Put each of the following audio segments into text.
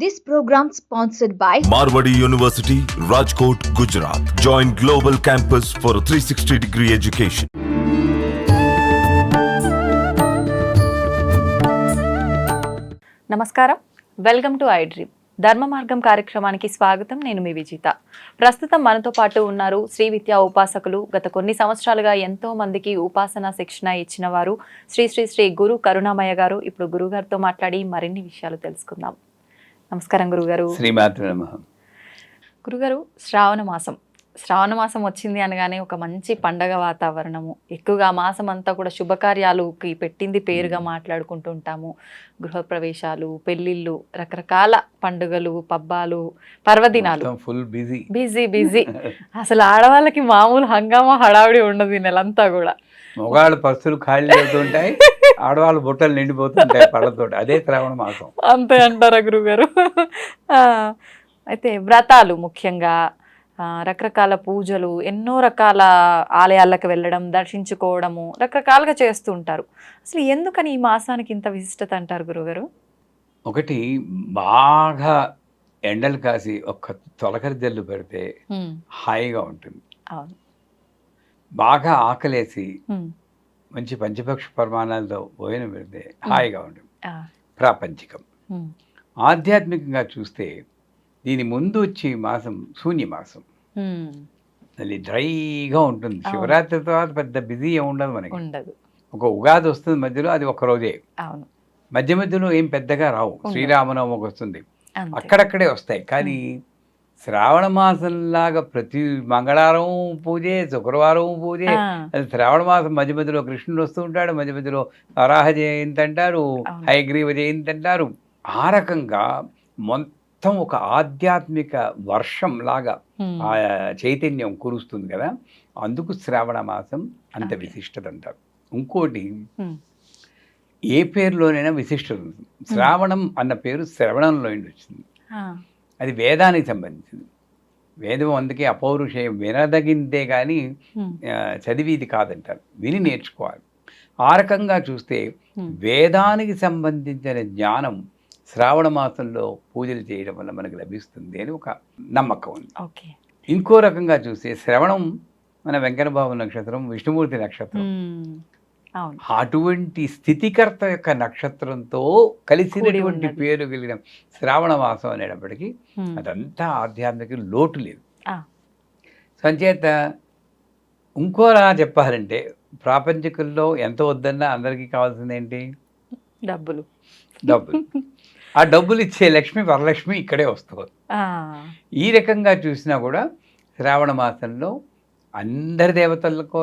This program sponsored by Marwadi University, Rajkot, Gujarat. Join Global Campus for a 360-degree education. నమస్కారం, welcome to I dream. ధర్మ మార్గం కార్యక్రమానికి స్వాగతం. నేను మీ విజిత. ప్రస్తుతం మనతో పాటు ఉన్నారు శ్రీ విద్యా ఉపాసకులు. గత కొన్ని సంవత్సరాలుగా ఎంతో మందికి ఉపాసన శిక్షణ ఇచ్చిన వారు శ్రీ శ్రీ శ్రీ గురు కరుణామయ్య గారు. ఇప్పుడు గురుగారితో మాట్లాడి మరిన్ని విషయాలు తెలుసుకుందాం. నమస్కారం గురుగారు. శ్రీమాత్రే నమః. గురుగారు, శ్రావణ మాసం వచ్చింది అనగానే ఒక మంచి పండగ వాతావరణము, ఎక్కువగా మాసం అంతా కూడా శుభకార్యాలుకి పెట్టింది పేరుగా మాట్లాడుకుంటూ ఉంటాము. గృహప్రవేశాలు, పెళ్ళిళ్ళు, రకరకాల పండుగలు, పబ్బాలు, పర్వదినాలు, ఫుల్ బిజీ బిజీ బిజీ. అసలు ఆడవాళ్ళకి మామూలు హంగామా హడావిడి ఉండదు ఈ నెలంతా కూడా. మగవాళ్ళ పర్సులు ఖాళీ అవుతుంటాయి, ఆడవాళ్ళ బుట్టలు నిండిపోతుంటాయి పళ్ళతో. అదే శ్రావణ మాసం. అంతే అంటారా గురుగారు? అయితే వ్రతాలు ముఖ్యంగా, రకరకాల పూజలు, ఎన్నో రకాల ఆలయాలకు వెళ్ళడం, దర్శించుకోవడము, రకరకాలుగా చేస్తూ ఉంటారు. అసలు ఎందుకని ఈ మాసానికి ఇంత విశిష్టత అంటారు గురుగారు? ఒకటి, బాగా ఎండలు కాసి ఒక్క తొలకరి జల్లు పెడితే హాయిగా ఉంటుంది. అవును. బాగా ఆకలేసి మంచి పంచపక్ష పరిమాణాలతో భోజనం పెడితే హాయిగా ఉంటుంది. ప్రాపంచికం. ఆధ్యాత్మికంగా చూస్తే దీని ముందు వచ్చే మాసం శూన్యమాసం. అది డ్రైగా ఉంటుంది. శివరాత్రి తర్వాత పెద్ద బిజీ ఏమి ఉండదు మనకి. ఒక ఉగాది వస్తుంది మధ్యలో, అది ఒక రోజే. మధ్య మధ్యలో ఏం పెద్దగా రావు. శ్రీరామనవమికి వస్తుంది, అక్కడక్కడే వస్తాయి. కానీ శ్రావణ మాసంలాగా ప్రతి మంగళవారం పూజే, శుక్రవారం పూజే. అది శ్రావణ మాసం మధ్య మధ్యలో కృష్ణుడు వస్తూ ఉంటాడు, మధ్య మధ్యలో వరాహ జయంతి అంటారు, హయగ్రీవ జయంతి అంటారు. ఆ రకంగా మొత్తం ఒక ఆధ్యాత్మిక వర్షం లాగా ఆ చైతన్యం కురుస్తుంది కదా. అందుకు శ్రావణ మాసం అంత విశిష్టత అంటారు. ఇంకోటి, ఏ పేరులోనైనా విశిష్టత ఉంటుంది. శ్రావణం అన్న పేరు శ్రవణంలో వచ్చింది. అది వేదానికి సంబంధించింది. వేదం అందుకే అపౌరుషేయం, వినదగిందే కానీ చదివిది కాదంటారు. విని నేర్చుకోవాలి. ఆ రకంగా చూస్తే వేదానికి సంబంధించిన జ్ఞానం శ్రావణ మాసంలో పూజలు చేయడం వల్ల మనకు లభిస్తుంది అని ఒక నమ్మకం ఉంది. ఇంకో రకంగా చూస్తే శ్రవణం మన వెంకటబాబు నక్షత్రం, విష్ణుమూర్తి నక్షత్రం. అటువంటి స్థితికర్త యొక్క నక్షత్రంతో కలిసినటువంటి పేరు కలిగిన శ్రావణ మాసం అనేటప్పటికీ అదంతా ఆధ్యాత్మిక లోటు లేదు. సంచేత ఇంకోలా చెప్పాలంటే, ప్రాపంచికుల్లో ఎంత వద్దన్నా అందరికీ కావాల్సింది ఏంటి? డబ్బులు. ఆ డబ్బులు ఇచ్చే లక్ష్మి, వరలక్ష్మి ఇక్కడే వస్తుంది. ఈ రకంగా చూసినా కూడా శ్రావణ మాసంలో అందరి దేవతలకు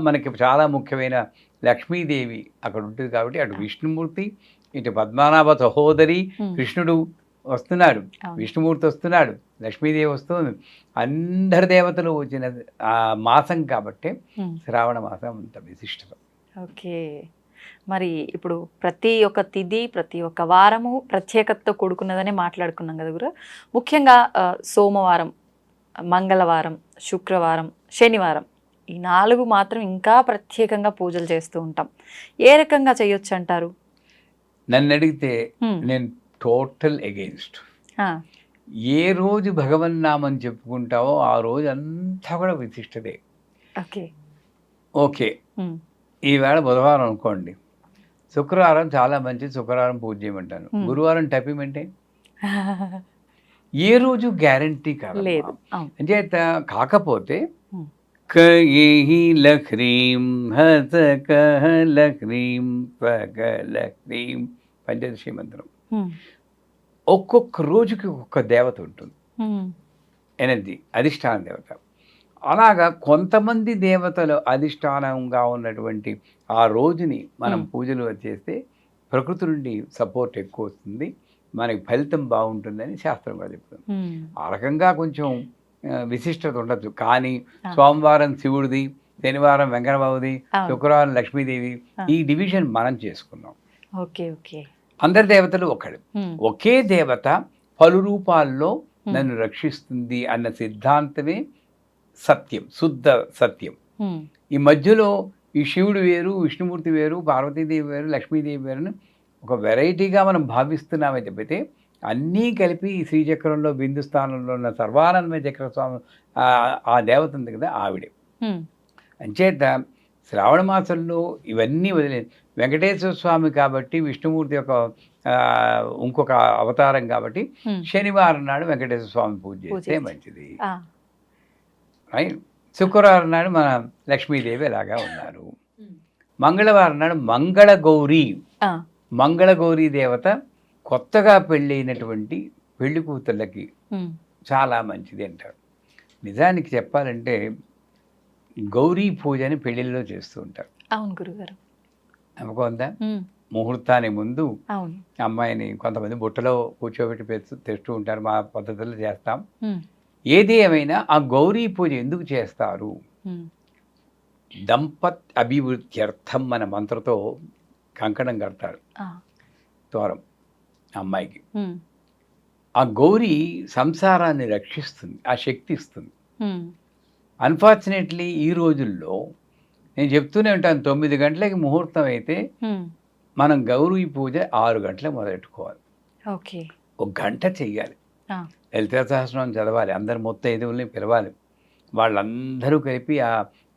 మనకి చాలా ముఖ్యమైన లక్ష్మీదేవి అక్కడ ఉంటుంది. కాబట్టి అటు విష్ణుమూర్తి, ఇటు పద్మనాభ సహోదరి కృష్ణుడు వస్తున్నాడు, విష్ణుమూర్తి వస్తున్నాడు, లక్ష్మీదేవి వస్తుంది. అందరి దేవతలు వచ్చిన ఆ మాసం కాబట్టి శ్రావణ మాసం అంత విశిష్టత. ఓకే. మరి ఇప్పుడు ప్రతి ఒక్క తిథి, ప్రతి ఒక్క వారము ప్రత్యేకతతో కూడుకున్నదనే మాట్లాడుకున్నాం కదా గురు. ముఖ్యంగా సోమవారం, మంగళవారం, శుక్రవారం, శనివారం, ఈ 4 మాత్రం ఇంకా ప్రత్యేకంగా పూజలు చేస్తూ ఉంటాం. ఏ రకంగా చేయొచ్చు అంటారు? నన్ను అడిగితే నేను టోటల్ అగెయిన్స్ట్. ఏ రోజు భగవన్నామని చెప్పుకుంటావో ఆ రోజు అంతా కూడా విశిష్టతే. ఓకే, ఈవేళ బుధవారం అనుకోండి, శుక్రవారం చాలా మంచిది, శుక్రవారం పూజ చేయమంటాను. గురువారం టపిమంటే ఏ రోజు గ్యారంటీ కాదు. అంచేత కాకపోతే కహీలహ్రీం హసకహలహ్రీం పగలహ్రీం పంచదశి మంత్రం. ఒక్కొక్క రోజుకి ఒక్కొక్క దేవత ఉంటుంది, ఎనర్జీ, అధిష్టాన దేవత. అలాగా కొంతమంది దేవతలు అధిష్టానంగా ఉన్నటువంటి ఆ రోజుని మనం పూజలు చేస్తే ప్రకృతి నుండి సపోర్ట్ ఎక్కువ వస్తుంది, మనకి ఫలితం బాగుంటుందని శాస్త్రంగా చెప్తుంది. ఆ రకంగా కొంచెం విశిష్టత ఉండదు. కానీ సోమవారం శివుడిది, శనివారం వెంకటబాబుది, శుక్రవారం లక్ష్మీదేవి, ఈ డివిజన్ మనం చేసుకున్నాం. అందరి దేవతలు ఒకడు, ఒకే దేవత పలు రూపాల్లో నన్ను రక్షిస్తుంది అన్న సిద్ధాంతమే సత్యం, శుద్ధ సత్యం. ఈ మధ్యలో ఈ శివుడు వేరు, విష్ణుమూర్తి వేరు, పార్వతీదేవి వేరు, లక్ష్మీదేవి వేరుని ఒక వెరైటీగా మనం భావిస్తున్నామే తప్పితే అన్నీ కలిపి ఈ శ్రీచక్రంలో బిందు స్థానంలో ఉన్న సర్వానందమయ చక్ర స్వామి ఆ దేవత ఉంది కదా ఆవిడే. అంచేత శ్రావణ మాసంలో ఇవన్నీ వదిలే వెంకటేశ్వర స్వామి కాబట్టి విష్ణుమూర్తి యొక్క ఇంకొక అవతారం కాబట్టి శనివారం నాడు వెంకటేశ్వర స్వామి పూజ చేస్తే మంచిది. రైట్. శుక్రవారం నాడు మన లక్ష్మీదేవి ఎలాగా ఉన్నారు. మంగళవారం నాడు మంగళగౌరీ దేవత కొత్తగా పెళ్ళైనటువంటి పెళ్లి కూతుళ్ళకి చాలా మంచిది అంటారు. నిజానికి చెప్పాలంటే గౌరీ పూజని పెళ్లిళ్ళలో చేస్తూ ఉంటారు. అవును గురుగారు. నమ్మకం ఉందా? ముహూర్తానికి ముందు అమ్మాయిని కొంతమంది బుట్టలో కూర్చోబెట్టి తెస్తూ ఉంటారు. మా పద్ధతుల్లో చేస్తాం. ఏది ఏమైనా ఆ గౌరీ పూజ ఎందుకు చేస్తారు? దంపత్ అభివృద్ధ్యర్థం మన మంత్రతో కంకణం కడతారు తోరం అమ్మాయికి. ఆ గౌరీ సంసారాన్ని రక్షిస్తుంది, ఆ శక్తి ఇస్తుంది. అన్ఫార్చునేట్లీ ఈ రోజుల్లో నేను చెప్తూనే ఉంటాను, 9 గంటలకి ముహూర్తం అయితే మనం గౌరీ పూజ 6 గంటలకు మొదలెట్టుకోవాలి. ఒక గంట చెయ్యాలి. లలితా సహస్రనామం చదవాలి. అందరు ముత్తైదువుల్ని పిలవాలి. వాళ్ళందరూ కలిపి ఆ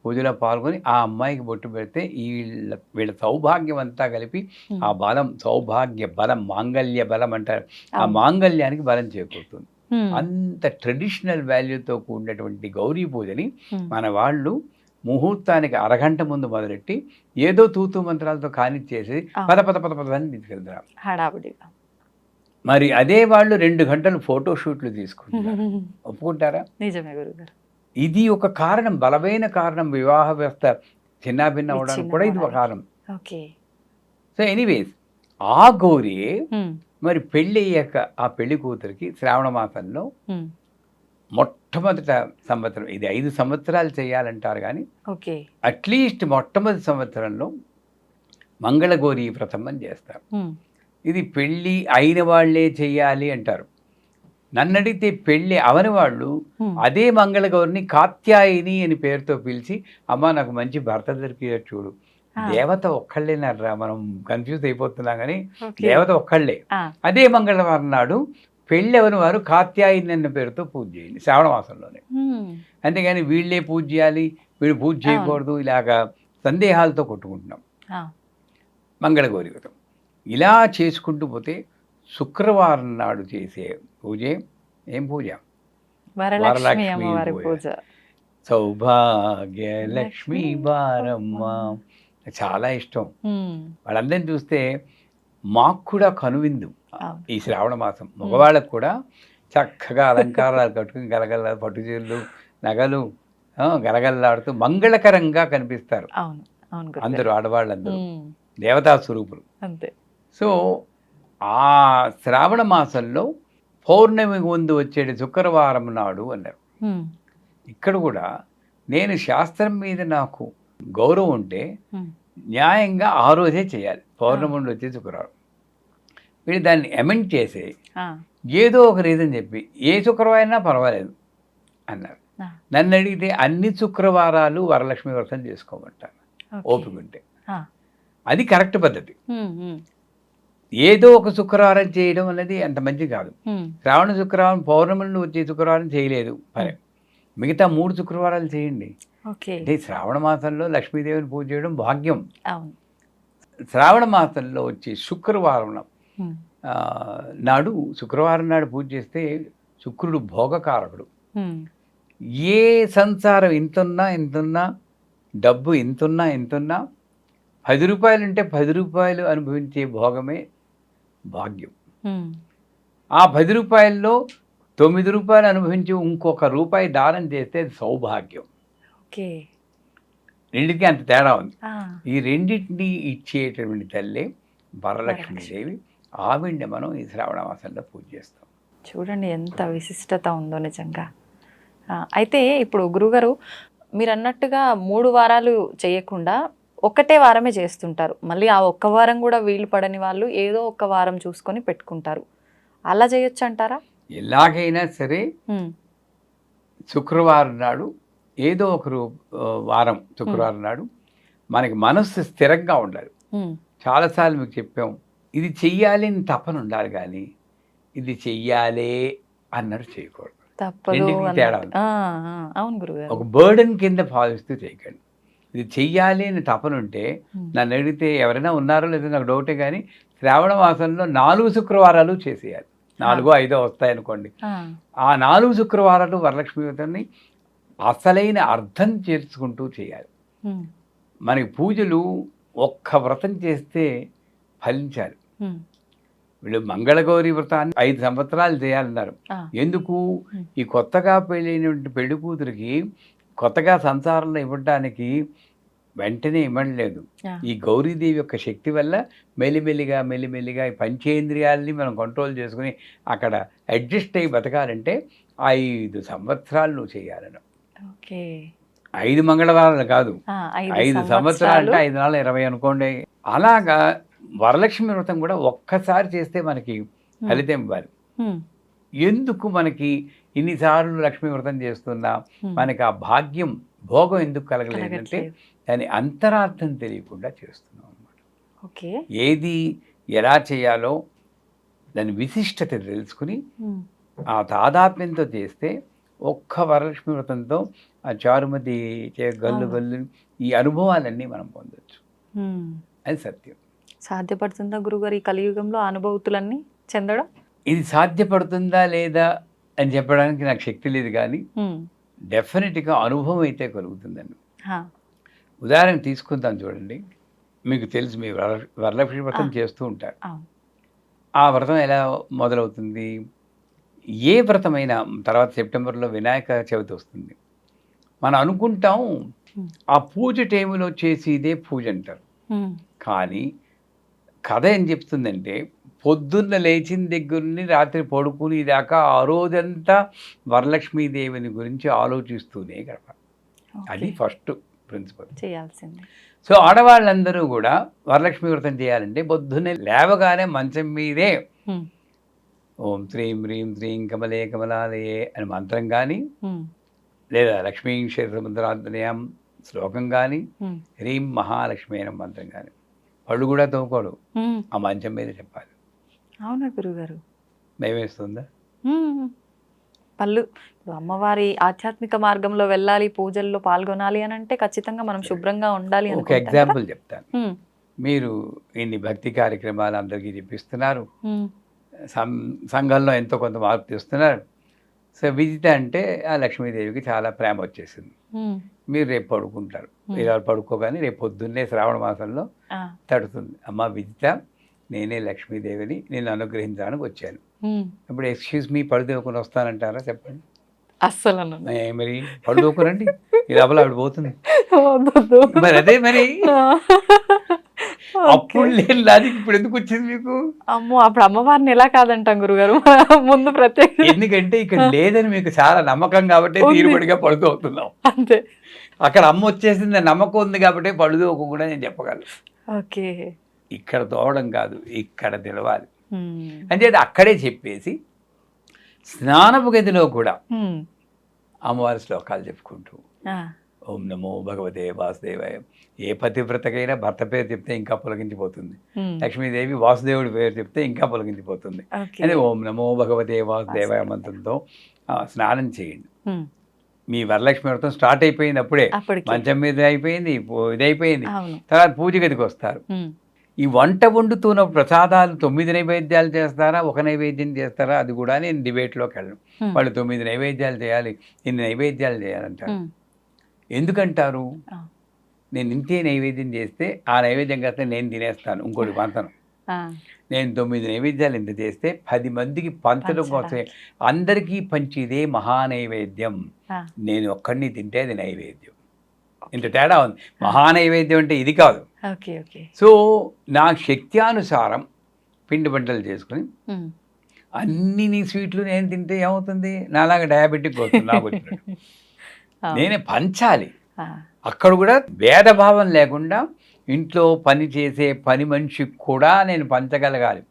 పూజలో పాల్గొని ఆ అమ్మాయికి బొట్టు పెడితే వీళ్ళ సౌభాగ్యం అంతా కలిపి ఆ బలం, సౌభాగ్య బలం, మాంగళ్య బలం అంటారు, ఆ మాంగళ్యానికి బలం చేకూరుతుంది. అంత ట్రెడిషనల్ వాల్యూతో కూడినటువంటి గౌరీ పూజని మన వాళ్ళు ముహూర్తానికి అరగంట ముందు మొదలెట్టి ఏదో తూతూ మంత్రాలతో కానిచ్చేసి పద పద పద పద అని తీసుకెళ్తారు హడావుడిగా. మరి అదే వాళ్ళు 2 గంటలు ఫోటో షూట్లు తీసుకుంటారు. ఒప్పుకుంటారా? నిజమే గురుగారు. ఇది ఒక కారణం, బలమైన కారణం. వివాహ వ్యవస్థ చిన్నాభిన్న అవడానికి కూడా ఇది ఒక కారణం. సో ఎనీవేస్ ఆ గౌరీ మరి పెళ్ళి అయ్యాక ఆ పెళ్లి కూతురికి శ్రావణ మాసంలో మొట్టమొదట సంవత్సరం, ఇది 5 సంవత్సరాలు చేయాలంటారు కానీ అట్లీస్ట్ మొట్టమొదటి సంవత్సరంలో మంగళగౌరీ వ్రతం అని చేస్తారు. ఇది పెళ్ళి అయిన వాళ్ళే చెయ్యాలి అంటారు. నన్ను అడిగితే పెళ్ళి అవని వాళ్ళు అదే మంగళగౌరిని కాత్యాయిని అని పేరుతో పిలిచి, అమ్మ నాకు మంచి భర్త దొరికితే చూడు. దేవత ఒక్కళ్ళేనర్రా, మనం కన్ఫ్యూజ్ అయిపోతున్నాం కానీ దేవత ఒక్కళ్ళే. అదే మంగళవారం నాడు పెళ్ళి అవని వారు కాత్యాయిని అన్న పేరుతో పూజ చేయండి శ్రావణ మాసంలోనే. అంతేగాని వీళ్ళే పూజ చేయాలి, వీళ్ళు పూజ చేయకూడదు, ఇలాగా సందేహాలతో కొట్టుకుంటున్నాం. మంగళగౌరి వ్రతం ఇలా చేసుకుంటూ పోతే శుక్రవారం నాడు చేసే పూజే ఏం పూజ? వరలక్ష్మి పూజ. సౌభాగ్య లక్ష్మీ బారమ్మ చాలా ఇష్టం. వాళ్ళందరినీ చూస్తే మాకు కూడా కనువిందు ఈ శ్రావణ మాసం. మగవాళ్ళకు కూడా చక్కగా అలంకారాలు కట్టుకుని గలగల పట్టుచీరలు నగలు గలగల్లాడుతూ మంగళకరంగా కనిపిస్తారు అందరూ, ఆడవాళ్ళందరూ దేవతా స్వరూపులు. సో ఆ శ్రావణ మాసంలో పౌర్ణమి ముందు వచ్చేది శుక్రవారం నాడు అన్నారు. ఇక్కడ కూడా నేను శాస్త్రం మీద నాకు గౌరవం ఉంటే న్యాయంగా ఆ రోజే చేయాలి. పౌర్ణమి నుండి వచ్చే శుక్రవారం. వీళ్ళు దాన్ని అమెండ్ చేసి ఏదో ఒక రీజన్ చెప్పి ఏ శుక్రవారం పర్వాలేదు అన్నారు. నన్ను అడిగితే అన్ని శుక్రవారాలు వరలక్ష్మి వ్రతం చేసుకోమంటాను ఓపిక ఉంటే. అది కరెక్ట్ పద్ధతి. ఏదో ఒక శుక్రవారం చేయడం అనేది అంత మంచిది కాదు. శ్రావణ శుక్రవారం పౌర్ణమిని వచ్చే శుక్రవారం చేయలేదు సరే, మిగతా 3 శుక్రవారాలు చేయండి. అంటే శ్రావణ మాసంలో లక్ష్మీదేవిని పూజ చేయడం భాగ్యం. శ్రావణ మాసంలో వచ్చే శుక్రవారం నాడు, శుక్రవారం నాడు పూజ చేస్తే శుక్రుడు భోగకారకుడు. ఏ సంసారం ఇంతున్నా డబ్బు ఇంతున్నా 10 రూపాయలు ఉంటే 10 రూపాయలు అనుభవించే భోగమే భాగ్యం. ఆ 10 రూపాయల్లో 9 రూపాయలు అనుభవించి ఇంకొక రూపాయి దానం చేస్తే అది సౌభాగ్యం. రెండింటికి అంత తేడా ఉంది. ఈ రెండింటిని ఇచ్చేటటువంటి తల్లి వరలక్ష్మీదేవి. ఆవిడ్ని మనం ఈ శ్రావణ మాసంలో పూజ చేస్తాం. చూడండి ఎంత విశిష్టత ఉందో నిజంగా. అయితే ఇప్పుడు గురుగారు మీరు అన్నట్టుగా 3 వారాలు చేయకుండా ఒకటే వారమే చేస్తుంటారు. మళ్ళీ ఆ ఒక్క వారం కూడా వీలు పడని వాళ్ళు ఏదో ఒక వారం చూసుకొని పెట్టుకుంటారు. అలా చేయొచ్చు అంటారా? ఎలాగైనా సరే శుక్రవారం నాడు ఏదో ఒక వారం శుక్రవారం నాడు మనకి మనస్సు స్థిరంగా ఉండాలి. చాలాసార్లు మీకు చెప్పాం, ఇది చెయ్యాలి అని తపన ఉండాలి. కానీ ఇది చెయ్యాలే అన్నట్టు చేయకూడదు. తప్పదు రెండింటికి తేడా అన్నట్టు. ఉంది. అవును గురుగారు. ఒక బర్డెన్ కింద భావిస్తూ చేయకండి. ఇది చెయ్యాలి అని తపనుంటే నన్ను అడిగితే ఎవరైనా ఉన్నారో లేదో నాకు డౌటే, కానీ శ్రావణ మాసంలో 4 శుక్రవారాలు చేసేయాలి. 4, 5 వస్తాయనుకోండి. ఆ 4 శుక్రవారాలు వరలక్ష్మి వ్రతాన్ని అసలైన అర్థం చేర్చుకుంటూ చేయాలి. మనకి పూజలు ఒక్క వ్రతం చేస్తే ఫలించాలి. వీళ్ళు మంగళగౌరి వ్రతాన్ని 5 సంవత్సరాలు చేయాలన్నారు. ఎందుకు? ఈ కొత్తగా పెళ్ళైనటువంటి పెళ్లి కూతురికి కొత్తగా సంసారంలో ఇవ్వడానికి వెంటనే ఇవ్వలేదు. ఈ గౌరీదేవి యొక్క శక్తి వల్ల మెల్లిమెల్లిగా ఈ పంచేంద్రియాలని మనం కంట్రోల్ చేసుకుని అక్కడ అడ్జస్ట్ అయ్యి బతకాలంటే 5 సంవత్సరాలు నువ్వు చేయాలను. 5 మంగళవారాలు కాదు, 5 సంవత్సరాలు అంటే 5 నాలుగు 20 అనుకోండి. అలాగా వరలక్ష్మి వ్రతం కూడా ఒక్కసారి చేస్తే మనకి ఫలితం ఇవ్వాలి. ఎందుకు మనకి ఇన్నిసార్లు లక్ష్మీ వ్రతం చేస్తున్నా మనకి ఆ భాగ్యం భోగం ఎందుకు కలగలేదంటే దాని అంతరార్థం తెలియకుండా చేస్తున్నాం అన్నమాట. ఏది ఎలా చేయాలో దాని విశిష్టత తెలుసుకుని ఆ తాదాత్మ్యంతో చేస్తే ఒక్క వరలక్ష్మి వ్రతంతో ఆ చారుమతి గల్లు గల్లు ఈ అనుభవాలన్నీ మనం పొందొచ్చు. అది సత్యం. సాధ్యపడుతుందా గురుగారు ఈ కలియుగంలో అనుభూతులన్నీ చెందడం? ఇది సాధ్యపడుతుందా లేదా అని చెప్పడానికి నాకు శక్తి లేదు, కానీ డెఫినెట్గా అనుభవం అయితే కలుగుతుందండి. ఉదాహరణ తీసుకుందాం చూడండి. మీకు తెలుసు, మీ వరలక్ష్మి వ్రతం చేస్తూ ఉంటారు. ఆ వ్రతం ఎలా మొదలవుతుంది? ఏ వ్రతమైనా తర్వాత సెప్టెంబర్లో వినాయక చవితి వస్తుంది. మనం అనుకుంటాం ఆ పూజ టైంలో చేసి ఇదే పూజ అంటారు. కానీ కథ ఏం చెప్తుందంటే పొద్దున్న లేచిన దగ్గర నుండి రాత్రి పడుకుని దాకా ఆ రోజంతా వరలక్ష్మీదేవిని గురించి ఆలోచిస్తూనే గడపాలి. అది ఫస్ట్ ప్రిన్సిపల్ చేయాల్సింది. సో ఆడవాళ్ళందరూ కూడా వరలక్ష్మి వ్రతం చేయాలంటే పొద్దున్నే లేవగానే మంచం మీదే ఓం శ్రీం హ్రీం శ్రీం కమలే కమలాలయే అని మంత్రం కానీ, లేదా లక్ష్మీ క్షేత్రముద్రాంతనయం శ్లోకం కానీ, హ్రీం మహాలక్ష్మి అయిన మంత్రం కానీ, పళ్ళు కూడా తోకోడు, ఆ మంచం మీద చెప్పాలి. అవునా గురుగారు? భయమేస్తుందా? పళ్ళు ఇప్పుడు అమ్మవారి ఆధ్యాత్మిక మార్గంలో వెళ్ళాలి, పూజల్లో పాల్గొనాలి అని అంటే ఖచ్చితంగా మనం శుభ్రంగా ఉండాలి. ఒక ఎగ్జాంపుల్ చెప్తాను. మీరు ఇన్ని భక్తి కార్యక్రమాలు అందరికీ చెప్పిస్తున్నారు, సంఘంలో ఎంతో కొంత మార్పు తెస్తున్నారు. సో విజిత అంటే ఆ లక్ష్మీదేవికి చాలా ప్రేమ వచ్చేసింది. మీరు రేపు పడుకుంటారు, ఇలా పడుకోగానే రేపు పొద్దున్నే శ్రావణ మాసంలో తడుతుంది, అమ్మ విజిత నేనే లక్ష్మీదేవిని నేను అనుగ్రహించడానికి వచ్చాను. ఇప్పుడు ఎక్స్క్యూజ్ మీ పడుదోకుని వస్తానంటారా? చెప్పండి. అస్సలు మరి పడుదోకునండి, ఈ లోపల ఆవిడ పోతుంది. మరి అదే మరి అప్పుడు లేని లాజిక్ ఇప్పుడు ఎందుకు వచ్చింది మీకు? అమ్మో, అప్పుడు అమ్మవారిని ఎలా కాదంటాం గురుగారు ముందు ప్రత్యేక. ఎందుకంటే ఇక్కడ లేదని మీకు చాలా నమ్మకం కాబట్టి తీరుబడిగా పడుతోతున్నాం అంతే. అక్కడ అమ్మ వచ్చేసింది నమ్మకం ఉంది కాబట్టి పడుదోకు కూడా నేను చెప్పగలను. ఓకే, ఇక్కడ తోవడం కాదు, ఇక్కడ తెలవాలి. అంటే అక్కడే చెప్పేసి స్నానపు గదిలో కూడా అమ్మవారి శ్లోకాలు చెప్పుకుంటూ ఓం నమో భగవతే వాసుదేవాయ. ఏ పతివ్రతకైనా భర్త పేరు చెప్తే ఇంకా పొలగించిపోతుంది. లక్ష్మీదేవి వాసుదేవుడి పేరు చెప్తే ఇంకా పొలగించిపోతుంది. అదే ఓం నమో భగవతే వాసుదేవాయ మంత్రంతో స్నానం చేయండి. మీ వరలక్ష్మి వ్రతం స్టార్ట్ అయిపోయింది, అప్పుడే మంచం మీద అయిపోయింది, ఇదైపోయింది. తర్వాత పూజ గదికి వస్తారు. ఈ వంట వండుతున్న ప్రసాదాలు 9 నైవేద్యాలు చేస్తారా, 1 నైవేద్యం చేస్తారా, అది కూడా నేను డిబేట్లోకి వెళ్ళను. వాళ్ళు 9 నైవేద్యాలు చేయాలి, ఇన్ని నైవేద్యాలు చేయాలంటారు. ఎందుకంటారు? నేను ఇంతే నైవేద్యం చేస్తే ఆ నైవేద్యం కాస్త నేను తినేస్తాను, ఇంకోటి పంతను. నేను 9 నైవేద్యాలు ఇంత చేస్తే 10 మందికి పంచడం కోసం అందరికీ పంచిదే మహానైవేద్యం. నేను ఒక్కడిని తింటే అది నైవేద్యం. ఇంత తేడా ఉంది. మహానైవేద్యం అంటే ఇది కాదు. సో నా శక్త్యానుసారం పిండి వంటలు చేసుకుని అన్ని నీ స్వీట్లు నేను తింటే ఏమవుతుంది? నాలాగా డయాబెటిక్ వస్తుంది నాకు వచ్చినట్టు. నేనే పంచాలి. అక్కడ కూడా భేదభావం లేకుండా ఇంట్లో పని చేసే పని మనిషికి కూడా నేను పంచగలగాలి.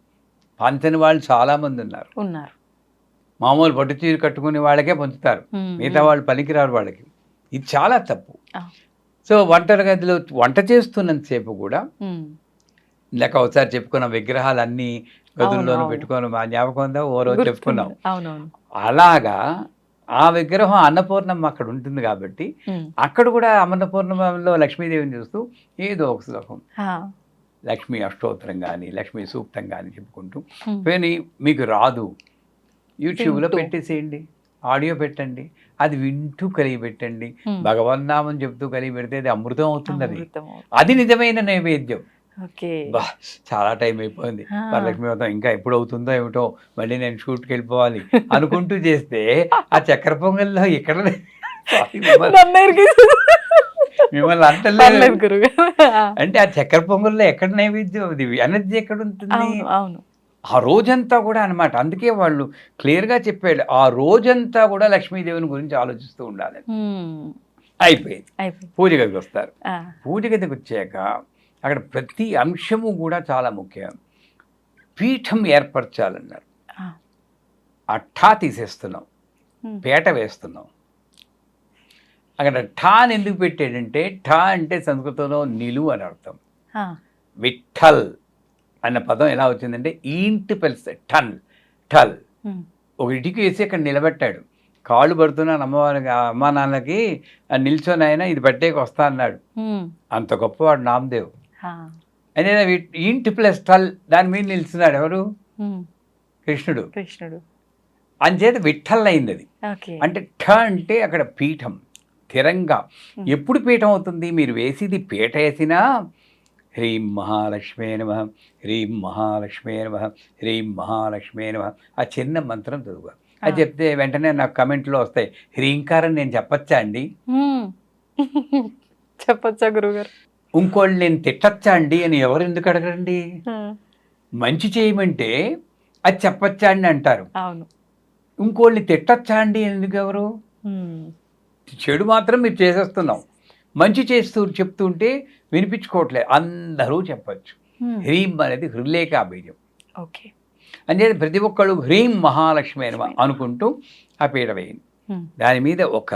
పంచని వాళ్ళు చాలామంది ఉన్నారు. మామూలు పట్టు చీర కట్టుకునే వాళ్ళకే పంచుతారు, మిగతా వాళ్ళు పనికిరారు వాళ్ళకి. ఇది చాలా తప్పు. సో వంటగదిలో వంట చేస్తున్నంతసేపు కూడా ఇందాక ఒకసారి చెప్పుకున్న విగ్రహాలన్నీ గదుల్లోనూ అవును. పెట్టుకొని మా జ్ఞాపకం ఉందా ఓ రోజు గుర్తుంది. చెప్పుకున్నాం. అవునవును. అలాగా ఆ విగ్రహం అన్నపూర్ణమ్మ అక్కడ ఉంటుంది కాబట్టి అక్కడ కూడా అన్నపూర్ణమ్మలో లక్ష్మీదేవిని చూస్తూ ఏదో ఒక శ్లోకం లక్ష్మీ అష్టోత్తరం కానీ లక్ష్మీ సూక్తం కానీ చెప్పుకుంటూ పోనీ మీకు రాదు యూట్యూబ్లో వింటూ. పెట్టేసేయండి, ఆడియో పెట్టండి, అది వింటూ కలిగి పెట్టండి, భగవన్నామం చెప్తూ కలిగి పెడితే అది అమృతం అవుతుంది. అది నిజమైన నైవేద్యం. ఓకే. బా చాలా టైం అయిపోయింది, వరలక్ష్మి వ్రతం ఇంకా ఎప్పుడు అవుతుందో ఏమిటో, మళ్ళీ నేను షూట్కి వెళ్ళిపోవాలి అనుకుంటూ చేస్తే ఆ చక్కెర పొంగల్లో ఎక్కడ మిమ్మల్ని అంటలేదు అంటే ఆ చక్కెర పొంగల్లో ఎక్కడ నైవేద్యం, అది ఎనర్జీ ఎక్కడ ఉంటుంది? అవును. ఆ రోజంతా కూడా అనమాట. అందుకే వాళ్ళు క్లియర్గా చెప్పాడు, ఆ రోజంతా కూడా లక్ష్మీదేవిని గురించి ఆలోచిస్తూ ఉండాలి. అయిపోయింది. పూజ గదికి వస్తారు. పూజ గదికి వచ్చాక అక్కడ ప్రతి అంశము కూడా చాలా ముఖ్యం. పీఠం ఏర్పరచాలన్నారు. ఆ ఠా తీసేస్తున్నాం, పేట వేస్తున్నాం. అక్కడ ఠా అని ఎందుకు పెట్టాడంటే, ఠా అంటే సంస్కృతంలో నిలువు అని అర్థం. విఠల్ అన్న పదం ఎలా వచ్చిందంటే ఈంటి పెలిస్తే టన్ ఠల్, ఒక ఇటుకి వేసి అక్కడ నిలబెట్టాడు. కాళ్ళు పడుతున్నాను అమ్మవారికి, అమ్మా నాన్నకి నిల్చొని ఆయన ఇది పట్టేకి వస్తా అన్నాడు. అంత గొప్పవాడు నామదేవ్. అదే ఈంటి ప్లస్ టల్ దాని మీద నిలుస్తున్నాడు ఎవరు? కృష్ణుడు. అంచేత విఠల్ అయింది అది. అంటే ఠ అంటే అక్కడ పీఠం స్థిరంగా. ఎప్పుడు పీఠం అవుతుంది? మీరు వేసేది పీట వేసినా హ్రీం మహాలక్ష్మే నమః, హ్రీం మహాలక్ష్మే నమః, హ్రీం మహాలక్ష్మే నమః ఆ చిన్న మంత్రం చదువు. అది చెప్తే వెంటనే నాకు కమెంట్లో వస్తాయి, హ్రీంకారం నేను చెప్పచ్చా అండి? చెప్పచ్చా గురుగారు? ఇంకోళ్ళు నేను తిట్టచ్చా అండి అని ఎవరు ఎందుకు అడగండి? మంచి చేయమంటే అది చెప్పచ్చా అండి అంటారు. ఇంకోళ్ళని తిట్టచ్చా అండి ఎందుకు ఎవరు? చెడు మాత్రం మీరు చేసేస్తున్నాం, మంచి చేస్తూ చెప్తుంటే వినిపించుకోవట్లేదు, అందరూ చెప్పచ్చు. హ్రీం అనేది హృలేఖా బీజం. అంటే ప్రతి ఒక్కళ్ళు హ్రీం మహాలక్ష్మి అని అనుకుంటూ ఆ పీట వేయండి. దాని మీద ఒక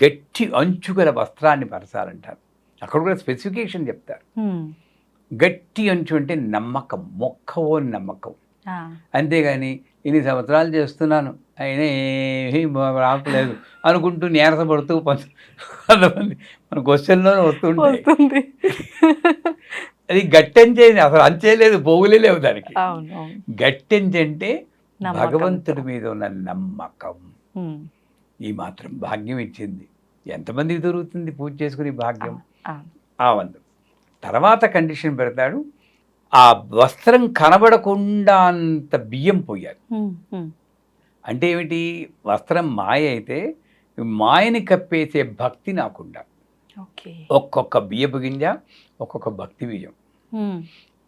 గట్టి అంచుగల వస్త్రాన్ని పరచాలంటారు. అక్కడ కూడా స్పెసిఫికేషన్ చెప్తారు. గట్టి అంచు అంటే నమ్మకం, మొక్కవోని నమ్మకం. అంతేగాని ఇన్ని సంవత్సరాలు చేస్తున్నాను అయినా ఏమీ రావట్లేదు అనుకుంటూ నీరసపడుతూ కొంతమంది మన క్వశ్చన్లోనే వస్తుంటాయి. అది గట్టెంచే, అసలు అంచేలేదు, పోగులే లేవు దానికి. గట్టెంచి అంటే భగవంతుడి మీద ఉన్న నమ్మకం. ఈ మాత్రం భాగ్యం ఇచ్చింది. ఎంతమందికి దొరుకుతుంది పూజ చేసుకుని భాగ్యం? ఆ వంద తర్వాత కండిషన్ పెడతాడు, ఆ వస్త్రం కనబడకుండా అంత బియ్యం పోయాలి. అంటే ఏమిటి? వస్త్రం మాయ అయితే మాయని కప్పేసే భక్తి నాకుండా. ఒక్కొక్క బియ్యపు గింజ ఒక్కొక్క భక్తి బియ్యం.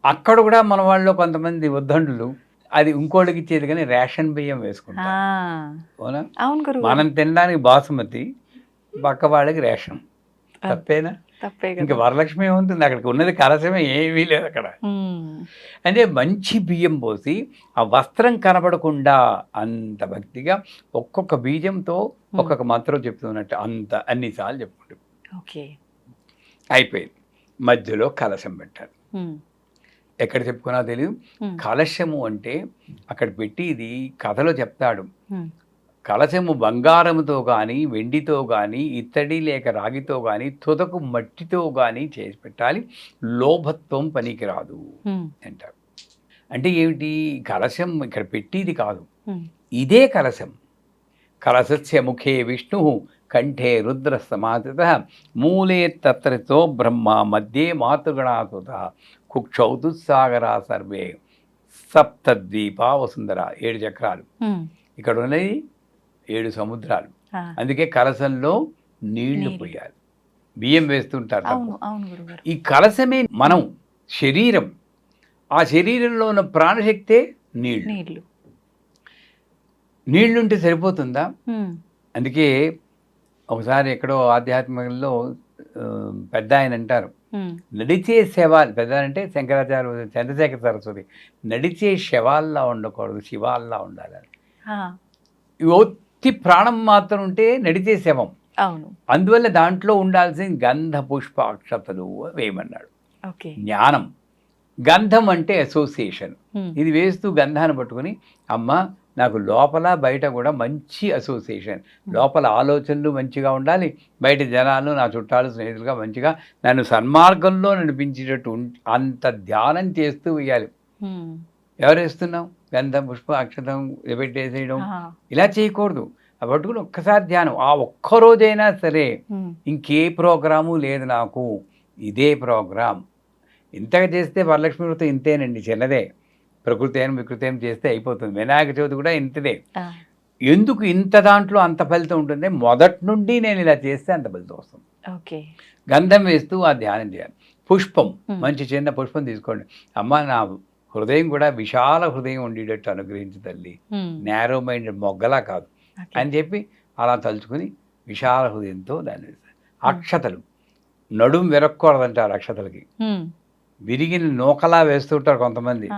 అక్కడ కూడా మన వాళ్ళు కొంతమంది ఉద్దండులు అది ఇంకోళ్ళకి ఇచ్చేది కానీ రేషన్ బియ్యం వేసుకుంటారు. అవునా? మనం తినడానికి బాసుమతి, పక్క వాళ్ళకి రేషన్. తప్పేనా? ఇంకా వరలక్ష్మి ఏముంటుంది అక్కడికి? ఉన్నది కలశమే, ఏమీ లేదు అక్కడ. అంటే మంచి బియ్యం పోసి ఆ వస్త్రం కనబడకుండా అంత భక్తిగా ఒక్కొక్క బీజంతో ఒక్కొక్క మంత్రం చెప్తున్నట్టు అంత అన్నిసార్లు చెప్పుకుంటాం. అయిపోయింది. మధ్యలో కలశం పెట్టారు. ఎక్కడ చెప్పుకున్నా తెలియదు. కలశము అంటే అక్కడ పెట్టి ఇది కథలో చెప్తాడు. కలశము బంగారముతో కానీ వెండితో కానీ ఇత్తడి లేక రాగితో కానీ తుదకు మట్టితో కానీ చేసి పెట్టాలి, లోభత్వం పనికిరాదు అంటారు. అంటే ఏమిటి? కలశం ఇక్కడ పెట్టిది కాదు, ఇదే కలశం. కలశస్య ముఖే విష్ణు కంఠే రుద్ర సమాధిత మూలే తత్రతో బ్రహ్మ మధ్యే మాతృగణాసుత కుక్షౌ దుస్సాగరా సర్వే సప్తద్వీపా వసుంధర. 7 చక్రాలు ఇక్కడ ఉన్నది, 7 సముద్రాలు. అందుకే కలశంలో నీళ్లు పోయాలి. బియ్యం వేస్తుంటారు. ఈ కలశమే మనం, శరీరం. ఆ శరీరంలో ఉన్న ప్రాణశక్తే నీళ్లు. నీళ్లుంటే సరిపోతుందా? అందుకే ఒకసారి ఎక్కడో ఆధ్యాత్మికంలో పెద్ద ఆయన అంటారు, నడిచే శవాలు, పెద్ద అంటే శంకరాచార్య చంద్రశేఖర సరస్వతి, నడిచే శవాల్లా ఉండకూడదు, శివాల్లా ఉండాలని. ఒత్తి ప్రాణం మాత్రం ఉంటే నడిచే శవం. అందువల్ల దాంట్లో ఉండాల్సిన గంధ పుష్ప అక్షతలు వేయమన్నాడు. జ్ఞానం, గంధం అంటే అసోసియేషన్. ఇది వేస్తూ గంధాన్ని పట్టుకుని అమ్మ నాకు లోపల బయట కూడా మంచి అసోసియేషన్, లోపల ఆలోచనలు మంచిగా ఉండాలి, బయట జనాలు నా చుట్టాలు స్నేహితులుగా మంచిగా నన్ను సన్మార్గంలో నడిపించేటట్టు అంత ధ్యానం చేస్తూ వేయాలి. ఎవరు వేస్తున్నాం? గంధం, పుష్పం, అక్షతం పెట్టేసేయడం ఇలా చేయకూడదు. పట్టుకుని ఒక్కసారి ధ్యానం. ఆ ఒక్కరోజైనా సరే ఇంకే ప్రోగ్రాము లేదు నాకు, ఇదే ప్రోగ్రాం. ఇంతగా చేస్తే వరలక్ష్మి వ్రతం ఇంతేనండి, చిన్నదే. ప్రకృతి వికృతి చేస్తే అయిపోతుంది. వినాయక చవితి కూడా ఇంతదే. ఎందుకు ఇంత దాంట్లో అంత ఫలితం ఉంటుంది? మొదటి నుండి నేను ఇలా చేస్తే అంత ఫలితం వస్తుంది. ఓకే. గంధం వేస్తూ ఆ ధ్యానం చేయాలి. పుష్పం, మంచి చిన్న పుష్పం తీసుకోండి. అమ్మ నా హృదయం కూడా విశాల హృదయం ఉండేటట్టు అనుగ్రహించు తల్లి, నేరో మైండెడ్ మొగ్గలా కాదు అని చెప్పి అలా తలుచుకుని విశాల హృదయంతో దాన్ని వేస్తారు. అక్షతలు, నడుం విరక్కూడదంటారు అక్షతలకి. విరిగిన నూకలా వేస్తుంటారు కొంతమంది,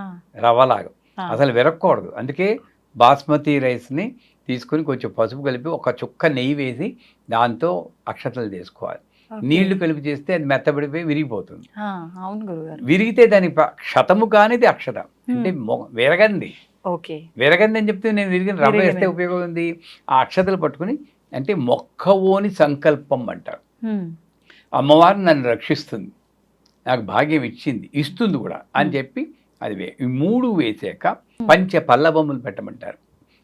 రవ్వలాగా. అసలు విరక్కూడదు. అందుకే బాస్మతి రైస్ని తీసుకుని కొంచెం పసుపు కలిపి ఒక చుక్క నెయ్యి వేసి దాంతో అక్షతలు చేసుకోవాలి. నీళ్లు కలిపి చేస్తే అది మెత్తబడిపోయి విరిగిపోతుంది. విరిగితే దాని క్షతము కానిది అక్షత అంటే విరగంది. విరగంది అని చెప్తే నేను విరిగిన రవ్వ వేస్తే ఉపయోగం ఉంది. ఆ అక్షతలు పట్టుకుని అంటే మొక్కవోని సంకల్పం అంటారు. అమ్మవారు నన్ను రక్షిస్తుంది, నాకు భాగ్యం ఇచ్చింది, ఇస్తుంది కూడా అని చెప్పి అది ఈ 3 వేసాక పంచ పల్లబొమ్మలు పెట్టమంటారు.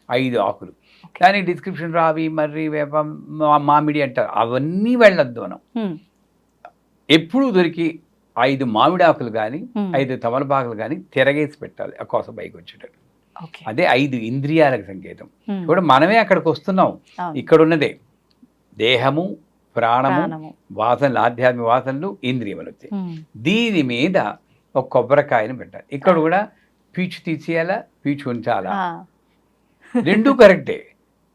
5 ఆకులు. దానికి డిస్క్రిప్షన్ రావి, మర్రి, వేప, మామిడి అంటారు. అవన్నీ వెళ్ళొద్దు మనం. ఎప్పుడు దొరికి 5 మామిడి ఆకులు కానీ 5 తమలపాకులు కానీ తిరగేసి పెట్టాలి ఆ కోసం పైకి వచ్చేటట్టు. అదే 5 ఇంద్రియాలకు సంకేతం. కూడా మనమే అక్కడికి వస్తున్నాం. ఇక్కడ ఉన్నదే దేహము, ప్రాణము, వాసనలు, ఆధ్యాత్మిక వాసనలు, ఇంద్రియములు వచ్చాయి. దీని మీద ఒక కొబ్బరికాయను పెట్టాలి. ఇక్కడ కూడా పీచు తీసేయాలా, పీచు ఉంచాలా, రెండూ కరెక్టే.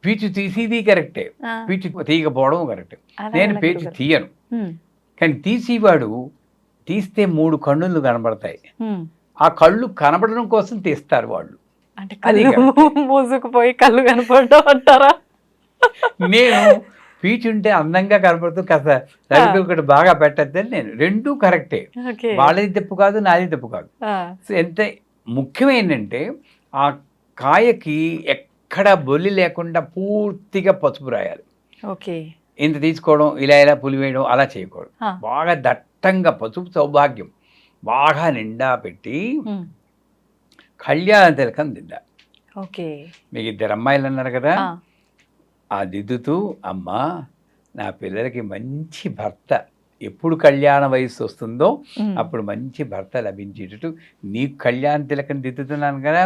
పీచు తీసేది కరెక్టే, పీచు తీయకపోవడం కరెక్టే. నేను పీచు తీయను, కానీ తీసేవాడు తీస్తే 3 కన్నులు కనబడతాయి. ఆ కళ్ళు కనబడడం కోసం తీస్తారు వాళ్ళు. మూసుకుపోయి కళ్ళు కనపడడం అంటారా? నేను పీచుంటే అందంగా కనపడుతూ కాస్త రవికలు బాగా పెట్టద్దని నేను. రెండూ కరెక్టే. వాళ్ళది తప్పు కాదు, నాది తప్పు కాదు. ఎంత ముఖ్యమైందంటే ఆ కాయకి ఎక్కడ బొల్లి లేకుండా పూర్తిగా పసుపు రాయాలి. ఇంత తీసుకోవడం, ఇలా పులివేయడం అలా చేయకూడదు. బాగా దట్టంగా పసుపు సౌభాగ్యం బాగా నిండా పెట్టి కళ్యాణ తిలకం దిద్దా. మీకు 2 అమ్మాయిలు అన్నారు కదా, ఆ దిద్దుతూ అమ్మా నా పిల్లలకి మంచి భర్త, ఎప్పుడు కళ్యాణ వయస్సు వస్తుందో అప్పుడు మంచి భర్త లభించేటట్టు నీకు కళ్యాణ తిలకం దిద్దుతున్నాను కదా,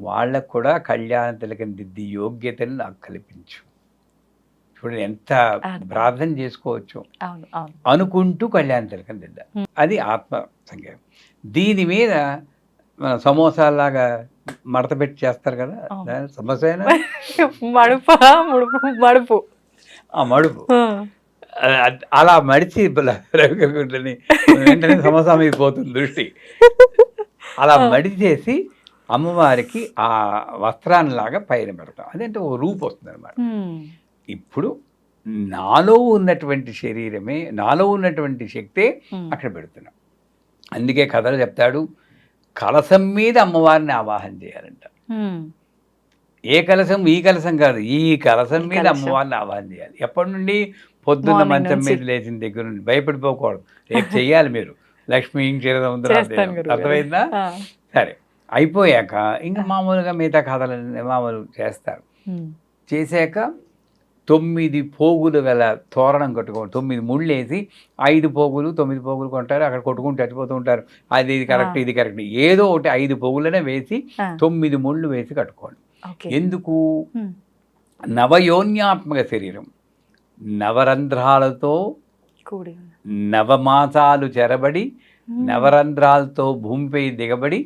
వాళ్ళకు కూడా కళ్యాణ తిలకం దిద్ది యోగ్యతను నాకు కల్పించు. చూడండి ఎంత ప్రార్థన చేసుకోవచ్చు అనుకుంటూ కళ్యాణ తిలకం దిద్దా. అది ఆత్మ సంఖ్య. దీని మీద మన సమోసాలాగా మడత పెట్టి చేస్తారు కదా, సమోసా మడుపు, ఆ మడుపు అలా మడిచి రవికుంటని వెంటనే సమోసా మీద పోతుంది దృష్టి. అలా మడిచేసి అమ్మవారికి ఆ వస్త్రాన్నిలాగా పైన పెడతాం. అదేంటే ఒక రూపు వస్తుంది అనమాట. ఇప్పుడు నాలో ఉన్నటువంటి శరీరమే, నాలో ఉన్నటువంటి శక్తే అక్కడ పెడుతున్నాం. అందుకే కథలు చెప్తాడు, కలశం మీద అమ్మవారిని ఆవాహన చేయాలంట. ఏ కలశం? ఈ కలశం కాదు, ఈ కలశం మీద అమ్మవారిని ఆవాహన చేయాలి. ఎప్పటి నుండి? పొద్దున్న మంచం మీద లేచిన దగ్గర నుండి. భయపడిపోకూడదు, రేపు చెయ్యాలి మీరు. లక్ష్మీ క్షీరసముద్రం, అర్థమైందా? సరే, అయిపోయాక ఇంకా మామూలుగా మిగతా కథలు మామూలు చేస్తారు. చేశాక 9 పోగులు గల తోరణం కట్టుకోండి. 9 ముళ్ళు వేసి 5 పోగులు 9 పోగులు కొంటారు. అక్కడ కొట్టుకుంటూ చచ్చిపోతూ ఉంటారు. అది ఇది కరెక్ట్, ఇది కరెక్ట్, ఏదో ఒకటి 5 పోగులనే వేసి 9 ముళ్ళు వేసి కట్టుకోండి. ఎందుకు? నవయోన్యాత్మక శరీరం, నవరంధ్రాలతో నవమాసాలు చెరబడి నవరంధ్రాలతో భూమిపై దిగబడి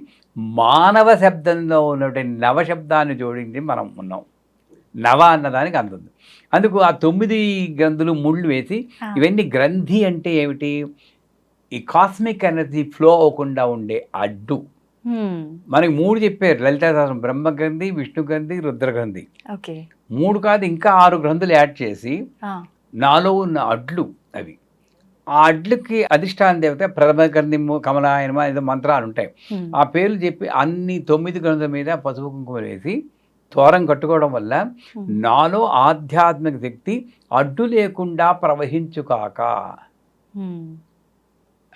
మానవ శబ్దంలో ఉన్నటువంటి నవశబ్దాన్ని జోడించి మనం ఉన్నాం. నవ అన్నదానికి అందుంది. అందుకు ఆ 9 గ్రంథులు ముళ్ళు వేసి, ఇవన్నీ గ్రంథి అంటే ఏమిటి? ఈ కాస్మిక్ ఎనర్జీ ఫ్లో అవ్వకుండా ఉండే అడ్డు. మనకి 3 చెప్పారు లలితా సహస్రం, బ్రహ్మగ్రంథి, విష్ణు గ్రంథి, రుద్రగ్రంథి. 3 కాదు ఇంకా 6 గ్రంథులు యాడ్ చేసి నాలో ఉన్న అడ్లు, అవి ఆ అడ్లకి అధిష్టాన దేవత ప్రథమ గంధిము కమలాయనమ ఏదో మంత్రాలు ఉంటాయి. ఆ పేర్లు చెప్పి అన్ని 9 గంధుల మీద పసుపు కుంకుమ వేసి తోరం కట్టుకోవడం వల్ల నాలో ఆధ్యాత్మిక శక్తి అడ్డు లేకుండా ప్రవహించుకాక.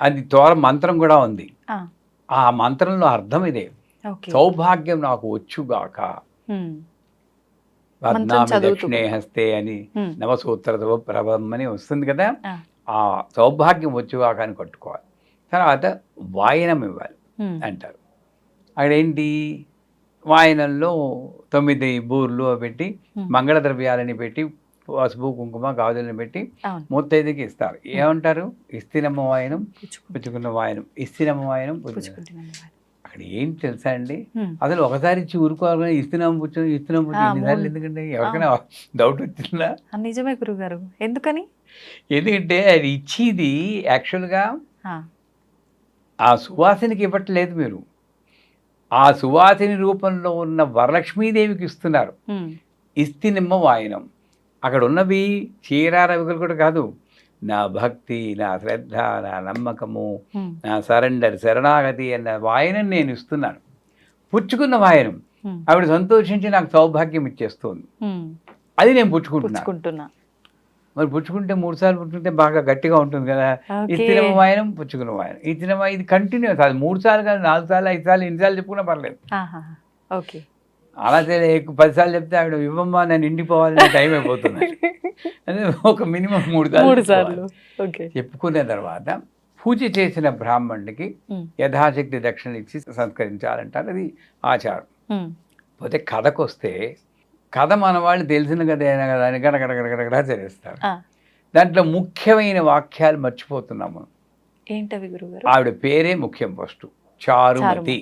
అది తోరం మంత్రం కూడా ఉంది. ఆ మంత్రంలో అర్థం ఇదే, సౌభాగ్యం నాకు వచ్చుగాక. పద్నామి దక్షిణే హస్తే అని నవసూత్ర ప్రభం అని వస్తుంది కదా, ఆ సౌభాగ్యం వచ్చుగాక అని కట్టుకోవాలి. తర్వాత వాయనం ఇవ్వాలి అంటారు. అక్కడేంటి, వాయనంలో 9 బూర్లు పెట్టి మంగళ ద్రవ్యాలని పెట్టి పసుపు కుంకుమ గాజులను పెట్టి ముత్తైదుకి ఇస్తారు. ఏమంటారు, ఇస్తినమ్మ వాయనం పుచ్చుకున్న వాయనం, ఇస్తినమ్మ వాయనం అక్కడ ఏంటి తెలుసా అండి, అసలు ఒకసారి ఇచ్చి ఊరుకోవాలి. ఇస్తున్నాం ఎన్నిసార్లు ఎందుకంటే ఎవరికైనా డౌట్ వచ్చిందా? నిజమే గురుగారు. ఎందుకని? ఎందుకంటే అది ఇచ్చేది యాక్చువల్గా ఆ సువాసినికి ఇవ్వట్లేదు మీరు, ఆ సువాసిని రూపంలో ఉన్న వరలక్ష్మీదేవికి ఇస్తున్నారు. ఇస్తినిమ్మ వాయనం. అక్కడ ఉన్నవి చీర రవికలు కూడా కాదు, నా భక్తి, నా శ్రద్ధ, నా నమ్మకము, నా సరెండర్, శరణాగతి అన్న వాయనం నేను ఇస్తున్నాను. పుచ్చుకున్న వాయనం ఆవిడ సంతోషించి నాకు సౌభాగ్యం ఇచ్చేస్తుంది. అది నేను పుచ్చుకుంటున్నా. మరి పుచ్చుకుంటే 3 సార్లు పుచ్చుకుంటే బాగా గట్టిగా ఉంటుంది కదా. ఇచ్చిన వాయనం పుచ్చుకున్న వాయనం, ఇచ్చిన ఇది కంటిన్యూస్. అది 3 సార్లు కాదు, 4 సార్లు 5 సార్లు 8 సార్లు చెప్పుకున్నా పర్లేదు. అలా 10 సార్లు చెప్తే ఆవిడ ఇవ్వమ్మా నేను ఇండిపోవాలని టైం అయిపోతుంది. అదే ఒక మినిమం 3 సార్లు చెప్పుకునే తర్వాత పూజ చేసిన బ్రాహ్మణుడికి యథాశక్తి దక్షిణ ఇచ్చి సంస్కరించాలంటారు. అది ఆచారం. పోతే కథకు వస్తే, కథ మన వాళ్ళు తెలిసిన కథ అయినా కదా అని గడగడగడగడగడా చేస్తారు. దాంట్లో ముఖ్యమైన వాక్యాలు మర్చిపోతున్నాము. ఏంటవి గురుగారు? ఆవిడ పేరే ముఖ్యం. ఫస్ట్ చారుమతి.